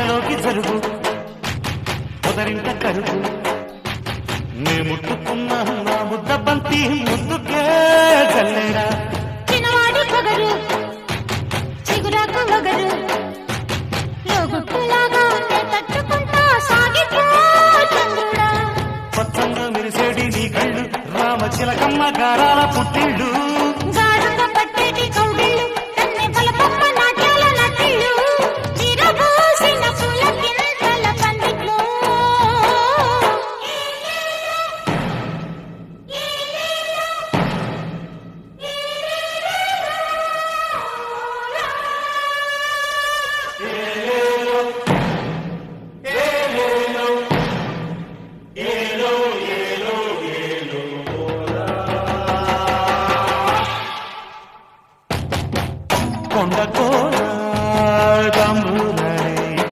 పొదలోకి జరుగు పొదరింట కరుగు నే ముట్టుకున్న నా ముద్ద బంతి ముద్దుకే చల్లేరా చిన్నవాడి పొగరు చిగురాకు వగరు లోగుట్టులాగా తట్టుకుంటా సాగిపో చంద్రుడా పచ్చంగా మెరిసేడి నీ కళ్ళు రామ చిలకమ్మ గారాల పుట్టిళ్ళు